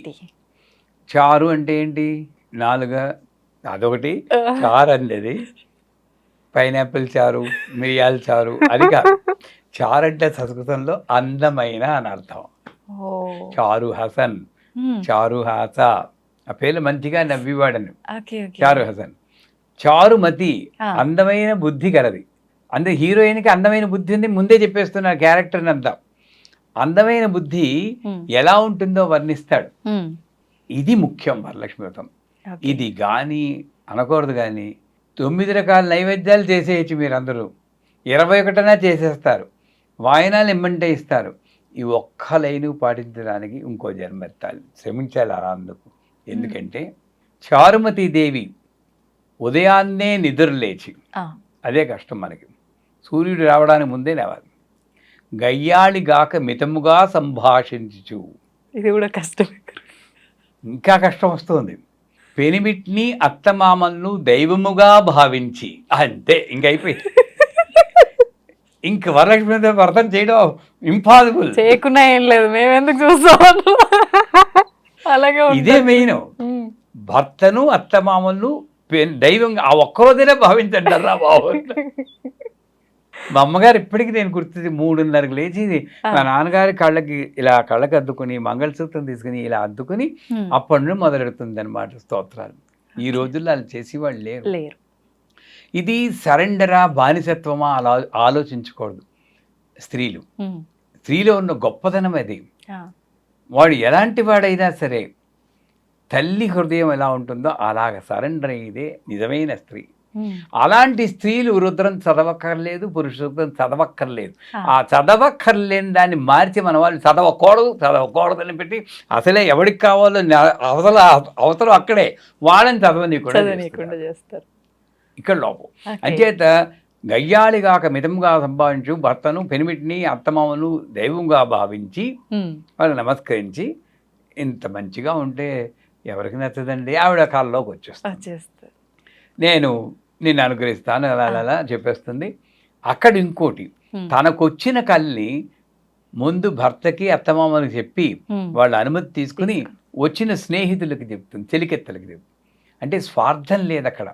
చారు అంటే ఏంటి? 4 అదొకటి. చారు అనేది పైనాపిల్ చారు, మిరియాల చారు అది కాదు. చారు అంటే సంస్కృతంలో అందమైన అని అర్థం. చారు హసన్, చారు హాస, ఆ పేర్లు మంచిగా నవ్వివాడని. చారు హసన్. చారుమతి అందమైన బుద్ధి కలది. అంటే హీరోయిన్కి అందమైన బుద్ధి ఉంది, ముందే చెప్పేస్తున్నారు క్యారెక్టర్ని అంతా. అందమైన బుద్ధి ఎలా ఉంటుందో వర్ణిస్తాడు. ఇది ముఖ్యం వరలక్ష్మి వ్రతం. ఇది కానీ అనకూడదు. కానీ 9 రకాల నైవేద్యాలు చేసేయచ్చు మీరందరూ, 21 చేసేస్తారు, వాయనాలు ఇమ్మంటే ఇస్తారు. ఈ ఒక్క లైను పాటించడానికి ఇంకో జన్మెత్తాలి, శ్రమించాలి అలా. అందుకు ఎందుకంటే చారుమతి దేవి ఉదయాన్నే నిద్రలేచి, అదే కష్టం మనకి, సూర్యుడు రావడానికి ముందే లేవాలి. గయ్యాళిగాక మితముగా సంభాషించు, ఇది కూడా కష్టం. ఇంకా కష్టం వస్తుంది. పెనిమిట్ని అత్తమామలను దైవముగా భావించి, అంతే ఇంకైపోయి. ఇంక వరలక్ష్మి వ్రతం చేయడం ఇంపాసిబుల్. చేయకుండా ఏం లేదు, మేము ఎందుకు చూస్తాం. అలాగే ఇదే మెయిన్. భర్తను అత్తమామలను దైవంగా ఆ ఒక్కరోజైనా భావించండి రా బాబు. మా అమ్మగారు ఇప్పటికీ నేను గుర్తుంది, 3:30కి లేచి మా నాన్నగారి కళ్ళకి అద్దుకుని మంగళసూత్రం తీసుకుని ఇలా అద్దుకుని అప్పటి నుండి మొదలెడుతుంది అనమాట స్తోత్రాలు. ఈ రోజుల్లో అలా చేసేవాళ్ళు లేరు. ఇది సరెండరా బానిసత్వమా అలా ఆలోచించకూడదు. స్త్రీలో ఉన్న గొప్పతనం అది. వాడు ఎలాంటి వాడైనా సరే తల్లి హృదయం ఎలా ఉంటుందో అలాగ సరెండర్ అయ్యేదే నిజమైన స్త్రీ. అలాంటి స్త్రీలు రుద్రం చదవక్కర్లేదు, పురుష రుద్రం చదవక్కర్లేదు. ఆ చదవక్కర్లేని దాన్ని మార్చి మన వాళ్ళు చదవకూడదు అని పెట్టి అసలే ఎవరికి కావాలో అవసరం అక్కడే వాళ్ళని చదవనీయకుండా చేస్తారు. ఇక్కడ లోపం. అంచేత గయ్యాళిగాక మితంగా సంభావించు, భర్తను పెనిమిటిని అత్తమామను దైవంగా భావించి వాళ్ళు నమస్కరించి, ఇంత మంచిగా ఉంటే ఎవరికి నచ్చదండి. ఆవిడ కాళ్ళలోకి వచ్చేస్తారు, నేను నిన్ను అనుగ్రహిస్తాను అలా చెప్పేస్తుంది. అక్కడ ఇంకోటి, తనకొచ్చిన కల్ని ముందు భర్తకి అత్తమామలకు చెప్పి వాళ్ళ అనుమతి తీసుకుని వచ్చిన స్నేహితులకి చెప్తుంది, చెలికెత్తలకి చెప్తుంది. అంటే స్వార్థం లేదు అక్కడ.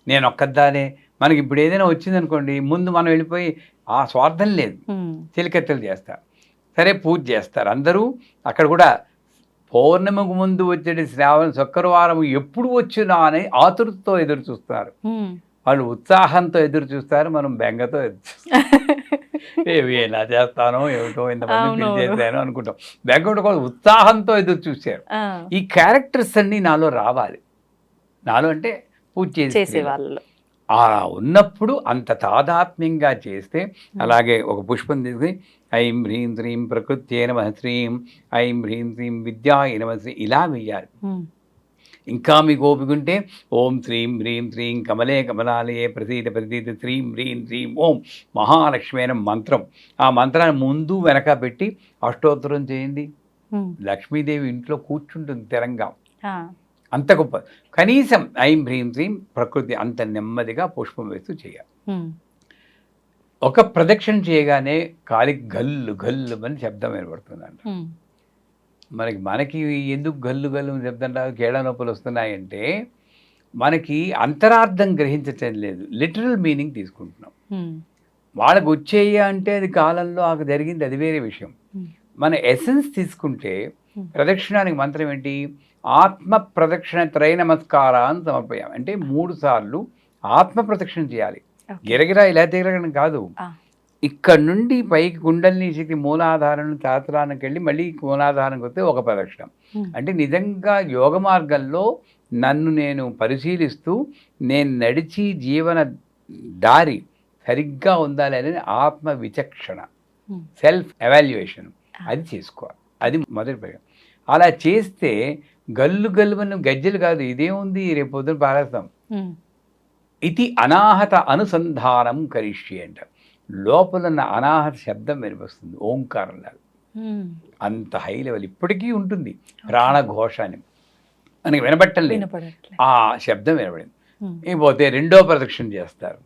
నేను ఒక్కదానే, మనకి ఇప్పుడు ఏదైనా వచ్చిందనుకోండి ముందు మనం వెళ్ళిపోయి, ఆ స్వార్థం లేదు. చెలికెత్తలు చేస్తారు, సరే పూజ చేస్తారు అందరూ. అక్కడ కూడా పౌర్ణమికి ముందు వచ్చే శ్రావణ శుక్రవారం ఎప్పుడు వచ్చినా అని ఆతురతతో ఎదురు చూస్తారు. వాళ్ళు ఉత్సాహంతో ఎదురు చూస్తారు, మనం బెంగతో ఎదురు చూస్తాం. ఏవి ఎలా చేస్తానో ఏమిటో ఇంతమంది అవునవును. పిలిచేసాను అనుకుంటాం. వెంకట కూడా ఉత్సాహంతో ఎదురు చూశారు. ఆ, ఈ క్యారెక్టర్స్ అన్నీ నాలో రావాలి. నాలో అంటే పూజ చేసే చేసే వాళ్ళు. అలా ఉన్నప్పుడు అంత తాదాత్మ్యంగా చేస్తే, అలాగే ఒక పుష్పం తీసుకుని ఐం హ్రీం శ్రీం ప్రకృత్యే నమః శ్రీం ఐం హ్రీం శ్రీం విద్యాయ నమః శ్రీ ఇలా వెయ్యాలి. ఇంకా మీకు ఓపిక ఉంటే ఓం శ్రీం హ్రీం శ్రీం కమలే కమలాలయే ప్రసీద ప్రసీద శ్రీం హ్రీం శ్రీం ఓం మహాలక్ష్మి అయిన మంత్రం, ఆ మంత్రాన్ని ముందు వెనక పెట్టి అష్టోత్తరం చేయండి. లక్ష్మీదేవి ఇంట్లో కూర్చుంటుంది స్థిరంగా. అంత గొప్ప. కనీసం ఐం హ్రీం శ్రీం ప్రకృతి అంత నెమ్మదిగా పుష్పం వేస్తూ చేయాలి. ఒక ప్రదక్షిణ చేయగానే కాలికి గల్లు గల్లు అని శబ్దం ఏర్పడుతుందంట. మనకి ఎందుకు గల్లు గల్లు శబ్దం రాదు, కేళ నొప్పులు వస్తున్నాయంటే మనకి అంతరార్థం గ్రహించటం లేదు, లిటరల్ మీనింగ్ తీసుకుంటున్నాం. వాళ్ళకు వచ్చేయ అంటే అది కాలంలో జరిగింది, అది వేరే విషయం. మన ఎసెన్స్ తీసుకుంటే ప్రదక్షిణానికి మంత్రం ఏంటి? ఆత్మ ప్రదక్షిణ త్రయ నమస్కారాన్ని సమర్పయాం అంటే 3 సార్లు ఆత్మ ప్రదక్షిణ చేయాలి. గిరగిరా ఇలా తిరగడం కాదు. ఇక్కడ నుండి పైకి కుండలిని శక్తి మూలాధారం శాస్త్రానికి వెళ్ళి మళ్ళీ మూలాధారానికి వస్తే ఒక ప్రదక్షిణ. అంటే నిజంగా యోగ మార్గంలో నన్ను నేను పరిశీలిస్తూ నేను నడిచి జీవన దారి సరిగ్గా ఉండాలి అనేది ఆత్మ విచక్షణ, సెల్ఫ్ ఎవాల్యుయేషన్ అది చేసుకోవాలి. అది మొదటి ప్రయోగం. అలా చేస్తే గల్లు గల్లు అని గజ్జలు కాదు, ఇదేముంది రేపు పొద్దున పారేస్తాం. ఇది అనాహత అనుసంధానం కరిష్యే అంట. లోపల ఉన్న అనాహత శబ్దం వినిపిస్తుంది, ఓంకారం లాగా. అంత హై లెవెల్ ఇప్పటికీ ఉంటుంది. ప్రాణఘోష అని మనకి వినబట్టం లేదు, ఆ శబ్దం వినబడింది. ఇకపోతే 2వ ప్రదక్షిణ చేస్తారు.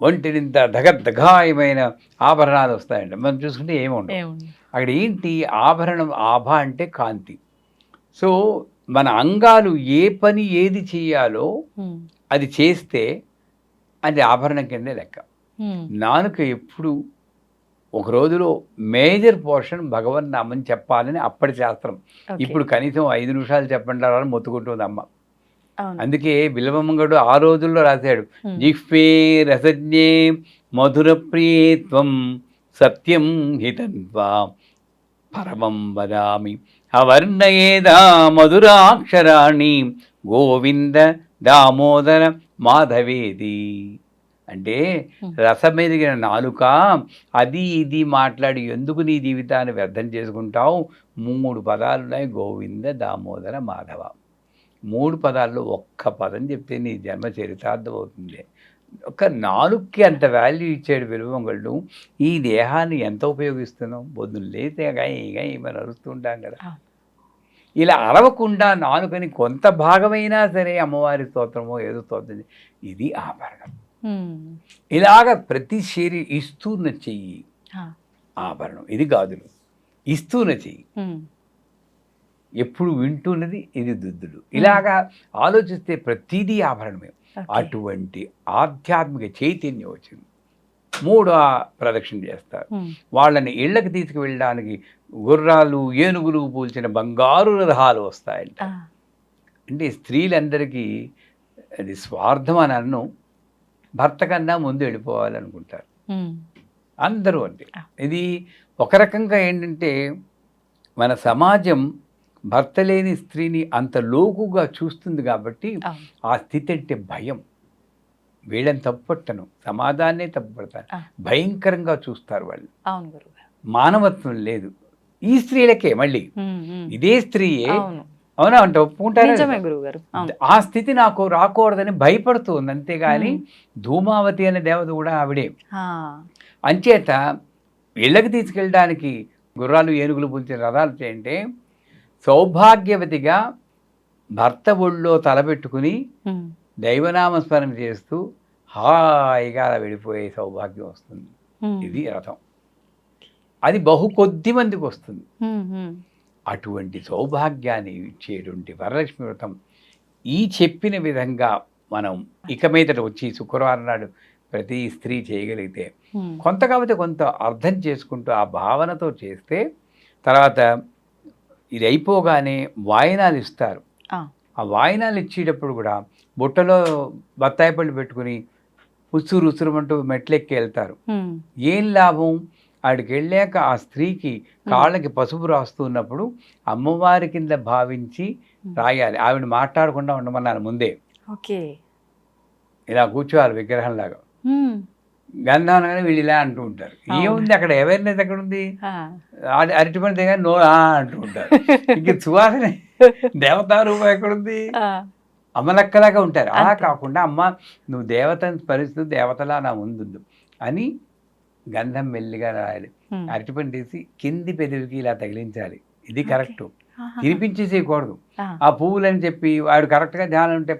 ఒంటినింత దగద్దగాయమైన ఆభరణాలు వస్తాయండి. మనం చూసుకుంటే ఏముండవు అక్కడ. ఏంటి ఆభరణం? ఆభ అంటే కాంతి. సో మన అంగాలు ఏ పని ఏది చేయాలో అది చేస్తే అది ఆభరణం కిందే లెక్క. నాలుక ఎప్పుడు ఒక రోజులో మేజర్ పోర్షన్ భగవన్ నామని చెప్పాలని అప్పటి శాస్త్రం. ఇప్పుడు కనీసం 5 నిమిషాలు చెప్పండి అని మొత్తుకుంటుంది అమ్మ. అందుకే బిల్వమంగడు ఆ రోజుల్లో రాశాడు, జిహ్వే రసజ్ఞే మధుర ప్రియత్వం సత్యం హితన్వా పరమం వదామి అవర్ణయేదా మధురాక్షరాణి గోవింద దామోదర మాధవేది. అంటే రసమెదిగిన నాలుక అది ఇది మాట్లాడి ఎందుకు నీ జీవితాన్ని వ్యర్థం చేసుకుంటావు? 3 పదాలు ఉన్నాయి, గోవింద దామోదర మాధవ. 3 పదాల్లో ఒక్క పదం చెప్తే నీ జన్మ చరితార్థం అవుతుంది. ఒక నాలుగుకి అంత వాల్యూ ఇచ్చాడు విలువంగళ్ళు. ఈ దేహాన్ని ఎంత ఉపయోగిస్తున్నాం? పొద్దున్న లేతే ఏమని అరుస్తూ ఉంటాం కదా. ఇలా అరవకుండా నాలుకని కొంత భాగమైనా సరే అమ్మవారి స్తోత్రమో ఏదో స్తోత్రం, ఇది ఆభరణం. ఇలాగ ప్రతి ఇస్తూన చెయ్యి ఆభరణం. ఇది గాజులు. ఇస్తూన చెయ్యి ఎప్పుడు వింటున్నది, ఇది దుద్దులు. ఇలాగా ఆలోచిస్తే ప్రతిదీ ఆభరణమే. అటువంటి ఆధ్యాత్మిక చైతన్యం వచ్చింది. 3వ ప్రదక్షిణ చేస్తారు. వాళ్ళని ఇళ్ళకి తీసుకువెళ్ళడానికి గుర్రాలు ఏనుగులు పూల్చిన బంగారు రథాలు వస్తాయంట. అంటే స్త్రీలందరికీ అది స్వార్థం అని అన్నం, భర్త కన్నా ముందు వెళ్ళిపోవాలనుకుంటారు అందరూ. అంటే ఇది ఒక రకంగా ఏంటంటే మన సమాజం భర్త లేని స్త్రీని అంత లోకుగా చూస్తుంది కాబట్టి ఆ స్థితి అంటే భయం. వీళ్ళని తప్పుపట్టను, సమాజాన్నే తప్పుపడతాను, భయంకరంగా చూస్తారు వాళ్ళు. మానవత్వం లేదు ఈ స్త్రీలకే. మళ్ళీ ఇదే స్త్రీయే అవునా అంటే ఒప్పుకుంటారు. ఆ స్థితి నాకు రాకూడదని భయపడుతుంది అంతేగాని ధూమావతి అనే దేవత కూడా ఆవిడే. అంచేత ఇళ్ళకి తీసుకెళ్ళడానికి గుర్రాలు ఏనుగులు పులిచిన రథాలు చేయంటే సౌభాగ్యవతిగా భర్త ఒళ్ళో తలపెట్టుకుని దైవనామస్మరణ చేస్తూ హాయిగా వెళ్ళిపోయే సౌభాగ్యం వస్తుంది. ఇది రథం. అది బహు మందికి వస్తుంది. అటువంటి సౌభాగ్యాన్ని ఇచ్చేటువంటి వరలక్ష్మి వ్రతం ఈ చెప్పిన విధంగా మనం ఇక మీదట వచ్చి శుక్రవారం నాడు ప్రతి స్త్రీ చేయగలిగితే కొంత కాబట్టి కొంత అర్థం చేసుకుంటూ ఆ భావనతో చేస్తే తర్వాత ఇది అయిపోగానే వాయినాలు ఇస్తారు. ఆ వాయినాలు ఇచ్చేటప్పుడు కూడా బుట్టలో బత్తాయి పళ్ళు పెట్టుకుని ఉసురు ఉసురుమంటూ మెట్లెక్కి వెళ్తారు. ఏం లాభం? ఆడికి వెళ్ళాక ఆ స్త్రీకి కాళ్ళకి పసుపు రాస్తున్నప్పుడు అమ్మవారి కింద భావించి రాయాలి. ఆవిడ మాట్లాడకుండా ఉండమన్నారు ముందే. ఓకే. ఇలా కూర్చోవాలి విగ్రహంలాగా. గంధానగానే వీళ్ళు ఇలా అంటూ ఉంటారు. ఏముంది అక్కడ? అవేర్నెస్ ఎక్కడ ఉంది? అరటిపండు దగ్గర నో అంటూ ఉంటారు. ఇంక సువాసన దేవతారూపం ఎక్కడుంది? అమ్మలక్కలాగా ఉంటారు. అలా కాకుండా అమ్మ నువ్వు దేవతని పరిస్థితి దేవతలా నా ముందు అని గంధం మెల్లిగా రాయాలి. అరటిపండు తీసి కింది పెదవికి ఇలా తగిలించాలి. ఇది కరెక్ట్. తినిపించేసేయకూడదు. ఆ పువ్వులని చెప్పి వాడు కరెక్ట్గా ధ్యానం ఉంటే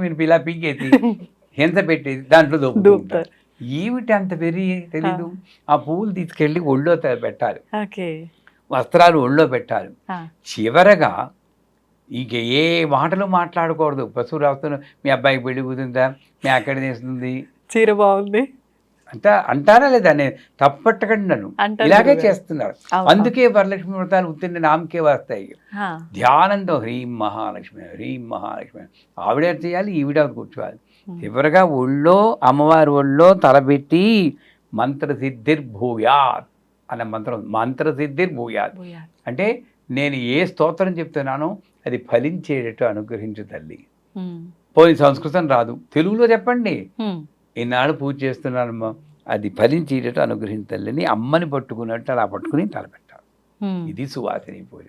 మీరు ఇలా పీకేసి హింస పెట్టేది దాంట్లో దొరుకుతుంటారు. ఏమిటి అంత తెలీదు. ఆ పువ్వులు తీసుకెళ్ళి ఒళ్ళో పెట్టాలి. వస్త్రాలు ఒళ్ళో పెట్టాలి. చివరగా ఇక ఏ మాటలు మాట్లాడకూడదు. పశువు రాస్తున్నా మీ అబ్బాయికి పెళ్లి కుదురుతుందా, మీ అక్కడ తీస్తుంది, చీర బాగుంది అంటారా లేదా? నేను తప్పట్టకండి నన్ను ఇలాగే చేస్తున్నారు. అందుకే వరలక్ష్మి వ్రతాలు ఉత్తిన నామకే వస్తాయి. ధ్యానంతో హ్రీం మహాలక్ష్మి హ్రీం మహాలక్ష్మి ఆవిడ చేయాలి, ఈవిడ కూర్చోవాలి. చివరిగా ఒళ్ళో అమ్మవారి ఒళ్ళో తలబెట్టి మంత్రసిద్ధిర్భూయాత్ అనే మంత్రం. మంత్రసిద్ధిర్భూయాత్ అంటే నేను ఏ స్తోత్రం చెప్తున్నానో అది ఫలించేటట్టు అనుగ్రహించు తల్లి. పోనీ సంస్కృతం రాదు, తెలుగులో చెప్పండి. ఈనాడు పూజ చేస్తున్నానమ్మా, అది ఫలించేటట్టు అనుగ్రహించు తల్లిని అమ్మని పట్టుకున్నట్టు అలా పట్టుకుని తలపెట్టాలి. ఇది సువాసిని పూజ.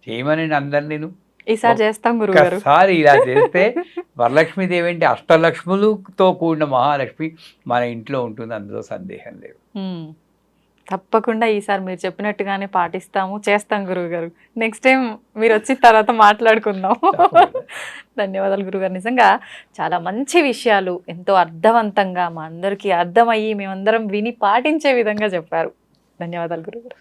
చేయమని అందరు నేను ఈసారి చేస్తాం గురుగారు. ఒకసారి ఇలా చేస్తే వరలక్ష్మీదేవి అంటే అష్టలక్ష్ములతో కూడిన మహాలక్ష్మి మన ఇంట్లో ఉంటుంది, అందులో సందేహం లేదు. తప్పకుండా ఈసారి మీరు చెప్పినట్టుగానే పాటిస్తాము, చేస్తాం గురువుగారు. నెక్స్ట్ టైం మీరు వచ్చిన తర్వాత మాట్లాడుకుందాం. ధన్యవాదాలు గురుగారు. నిజంగా చాలా మంచి విషయాలు ఎంతో అర్థవంతంగా మా అందరికీ అర్థమయ్యి మేమందరం విని పాటించే విధంగా చెప్పారు. ధన్యవాదాలు గురుగారు.